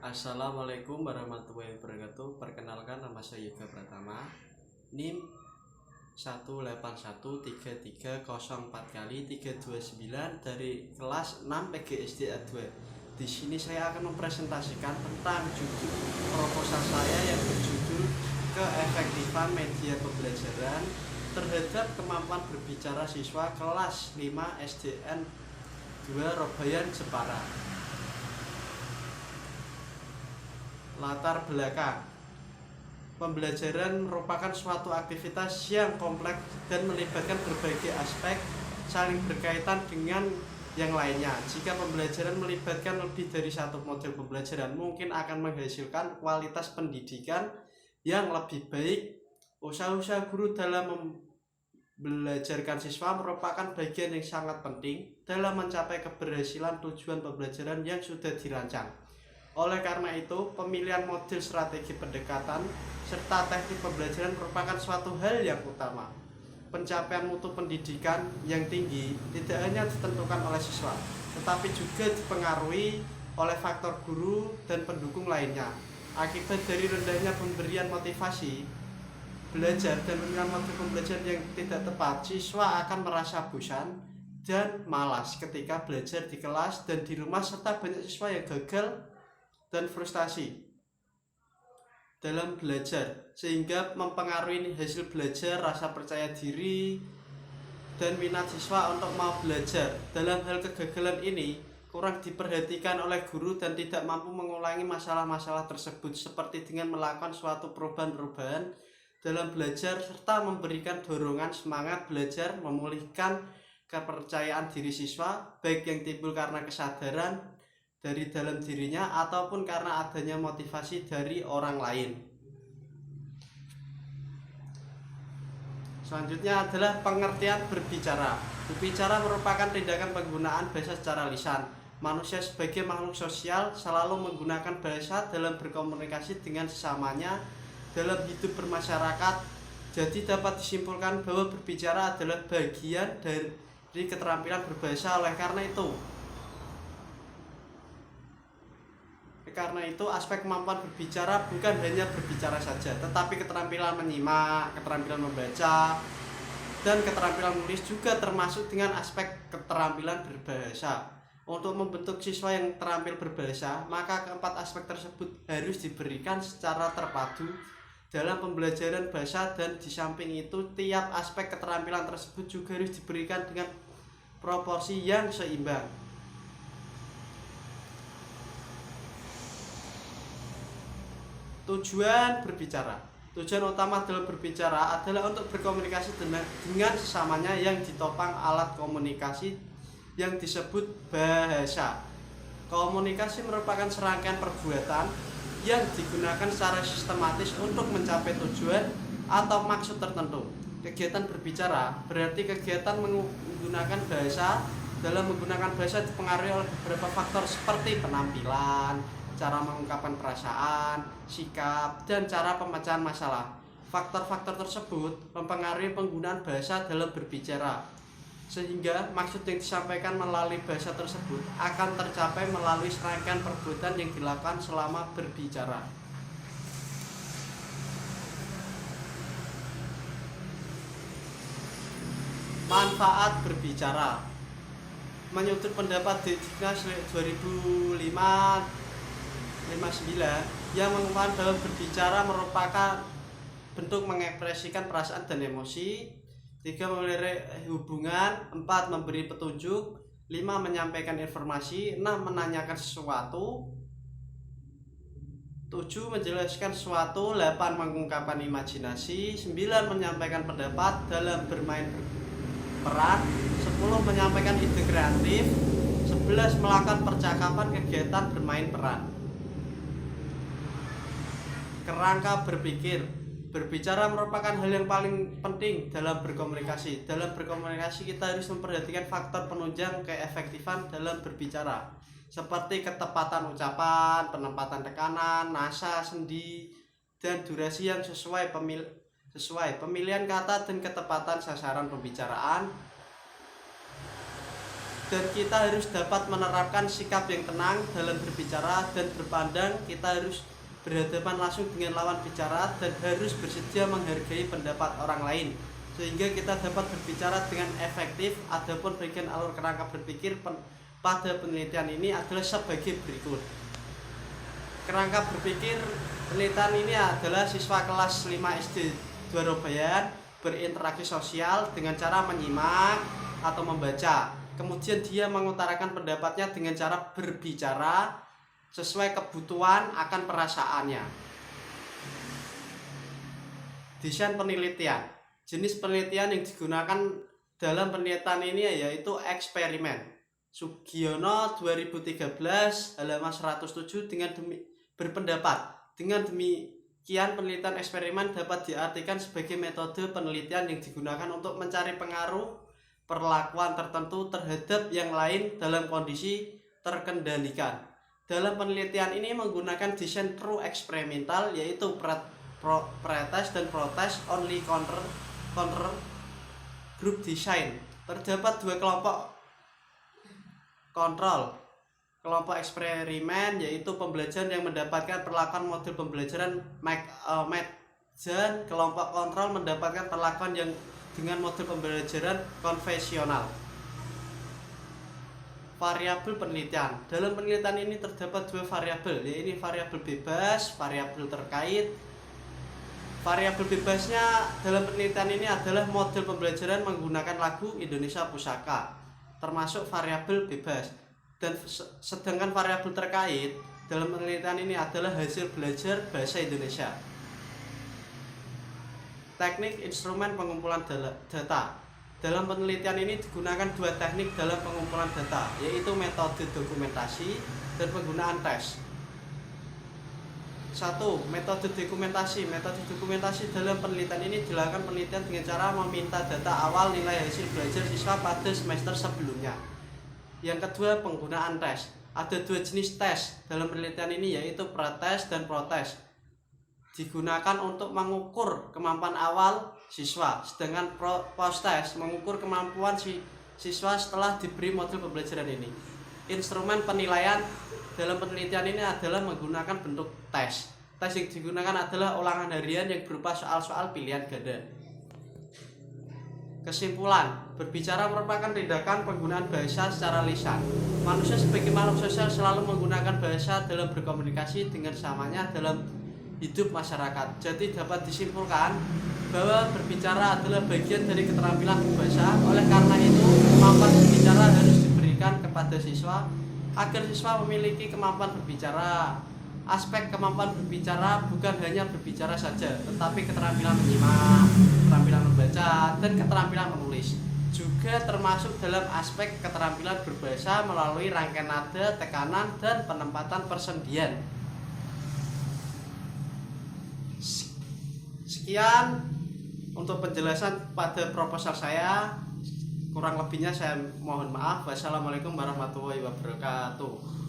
Assalamualaikum warahmatullahi wabarakatuh. Perkenalkan, nama saya Yoga Pratama, NIM 1813304 kali 329 dari kelas 6 PGSD A2. Di sini saya akan mempresentasikan tentang judul proposal saya yang berjudul keefektifan media pembelajaran terhadap kemampuan berbicara siswa kelas 5 SDN 2 Robayan, Jepara. Latar belakang pembelajaran merupakan suatu aktivitas yang kompleks dan melibatkan berbagai aspek saling berkaitan dengan yang lainnya. Jika pembelajaran melibatkan lebih dari satu model pembelajaran, mungkin akan menghasilkan kualitas pendidikan yang lebih baik. Usaha-usaha guru dalam belajarkan siswa merupakan bagian yang sangat penting dalam mencapai keberhasilan tujuan pembelajaran yang sudah dirancang. Oleh karena itu, pemilihan model strategi pendekatan serta teknik pembelajaran merupakan suatu hal yang utama. Pencapaian mutu pendidikan yang tinggi tidak hanya ditentukan oleh siswa, tetapi juga dipengaruhi oleh faktor guru dan pendukung lainnya. Akibat dari rendahnya pemberian motivasi belajar dan pemilihan model pembelajaran yang tidak tepat, siswa akan merasa bosan dan malas ketika belajar di kelas dan di rumah, serta banyak siswa yang gagal dan frustasi dalam belajar, sehingga mempengaruhi hasil belajar, rasa percaya diri, dan minat siswa untuk mau belajar. Dalam hal kegagalan ini kurang diperhatikan oleh guru dan tidak mampu mengulangi masalah-masalah tersebut, seperti dengan melakukan suatu perubahan-perubahan dalam belajar serta memberikan dorongan semangat belajar, memulihkan kepercayaan diri siswa, baik yang timbul karena kesadaran dari dalam dirinya ataupun karena adanya motivasi dari orang lain. Selanjutnya adalah pengertian berbicara. Berbicara merupakan tindakan penggunaan bahasa secara lisan. Manusia sebagai makhluk sosial selalu menggunakan bahasa dalam berkomunikasi dengan sesamanya dalam hidup bermasyarakat. Jadi dapat disimpulkan bahwa berbicara adalah bagian dari keterampilan berbahasa. Oleh karena itu aspek kemampuan berbicara bukan hanya berbicara saja, tetapi keterampilan menyimak, keterampilan membaca, dan keterampilan menulis juga termasuk dengan aspek keterampilan berbahasa. Untuk membentuk siswa yang terampil berbahasa, maka keempat aspek tersebut harus diberikan secara terpadu dalam pembelajaran bahasa, dan di samping itu tiap aspek keterampilan tersebut juga harus diberikan dengan proporsi yang seimbang. Tujuan berbicara. Tujuan utama dalam berbicara adalah untuk berkomunikasi dengan sesamanya yang ditopang alat komunikasi yang disebut bahasa. Komunikasi merupakan serangkaian perbuatan yang digunakan secara sistematis untuk mencapai tujuan atau maksud tertentu. Kegiatan berbicara berarti kegiatan menggunakan bahasa. Dalam menggunakan bahasa dipengaruhi oleh beberapa faktor seperti penampilan, cara mengungkapkan perasaan, sikap, dan cara pemecahan masalah. Faktor-faktor tersebut mempengaruhi penggunaan bahasa dalam berbicara, sehingga maksud yang disampaikan melalui bahasa tersebut akan tercapai melalui serangkaian perbuatan yang dilakukan selama berbicara. Manfaat berbicara. Menurut pendapat Diknas 2005-59 yang mengungkapkan bahwa berbicara merupakan bentuk mengekspresikan perasaan dan emosi. 3. Memelihara hubungan. 4. Memberi petunjuk. 5. Menyampaikan informasi. 6. Menanyakan sesuatu. 7. Menjelaskan sesuatu. 8. Mengungkapkan imajinasi. 9. Menyampaikan pendapat dalam bermain peran. 10. Menyampaikan ide kreatif. 11. Melakukan percakapan kegiatan bermain peran. Kerangka berpikir. Berbicara merupakan hal yang paling penting dalam berkomunikasi. Dalam berkomunikasi kita harus memperhatikan faktor penunjang keefektifan dalam berbicara, seperti ketepatan ucapan, penempatan tekanan, nasa, sendi, dan durasi yang sesuai, pemilihan kata dan ketepatan sasaran pembicaraan, dan kita harus dapat menerapkan sikap yang tenang dalam berbicara dan berpandang. Kita harus berhadapan langsung dengan lawan bicara dan harus bersedia menghargai pendapat orang lain sehingga kita dapat berbicara dengan efektif. Adapun bagian alur kerangka berpikir pada penelitian ini adalah sebagai berikut. Kerangka berpikir penelitian ini adalah siswa kelas 5 SD Dwarobayan berinteraksi sosial dengan cara menyimak atau membaca. Kemudian dia mengutarakan pendapatnya dengan cara berbicara sesuai kebutuhan akan perasaannya. Desain penelitian. Jenis penelitian yang digunakan dalam penelitian ini yaitu eksperimen. Sugiono 2013 halaman 107 berpendapat dengan demikian penelitian eksperimen dapat diartikan sebagai metode penelitian yang digunakan untuk mencari pengaruh perlakuan tertentu terhadap yang lain dalam kondisi terkendalikan. Dalam penelitian ini menggunakan desain true eksperimental yaitu pretest dan protest only counter group design. Terdapat dua kelompok kontrol. Kelompok eksperimen yaitu pembelajaran yang mendapatkan perlakuan model pembelajaran dan kelompok kontrol mendapatkan perlakuan yang dengan model pembelajaran konvensional. Variabel penelitian. Dalam penelitian ini terdapat dua variabel, yaitu variabel bebas, variabel terkait. Variabel bebasnya dalam penelitian ini adalah model pembelajaran menggunakan lagu Indonesia Pusaka, termasuk variabel bebas. Dan sedangkan variabel terkait dalam penelitian ini adalah hasil belajar bahasa Indonesia. Teknik instrumen pengumpulan data. Dalam penelitian ini digunakan dua teknik dalam pengumpulan data, yaitu metode dokumentasi dan penggunaan tes. 1. Metode dokumentasi. Metode dokumentasi dalam penelitian ini dilakukan penelitian dengan cara meminta data awal nilai hasil belajar siswa pada semester sebelumnya. Yang kedua, penggunaan tes. Ada dua jenis tes dalam penelitian ini, yaitu pretest dan protest. Digunakan untuk mengukur kemampuan awal siswa, sedangkan post-test mengukur kemampuan siswa setelah diberi modul pembelajaran ini. Instrumen penilaian dalam penelitian ini adalah menggunakan bentuk tes. Tes yang digunakan adalah ulangan harian yang berupa soal-soal pilihan ganda. Kesimpulan, berbicara merupakan tindakan penggunaan bahasa secara lisan. Manusia sebagai makhluk sosial selalu menggunakan bahasa dalam berkomunikasi dengan sesamanya dalam hidup masyarakat. Jadi dapat disimpulkan bahwa berbicara adalah bagian dari keterampilan berbahasa. Oleh karena itu, kemampuan berbicara harus diberikan kepada siswa agar siswa memiliki kemampuan berbicara. Aspek kemampuan berbicara bukan hanya berbicara saja, tetapi keterampilan menyimak, keterampilan membaca, dan keterampilan menulis juga termasuk dalam aspek keterampilan berbahasa melalui rangkaian nada, tekanan, dan penempatan persendian. Sekian untuk penjelasan pada proposal saya. Kurang lebihnya saya mohon maaf. Wassalamualaikum warahmatullahi wabarakatuh.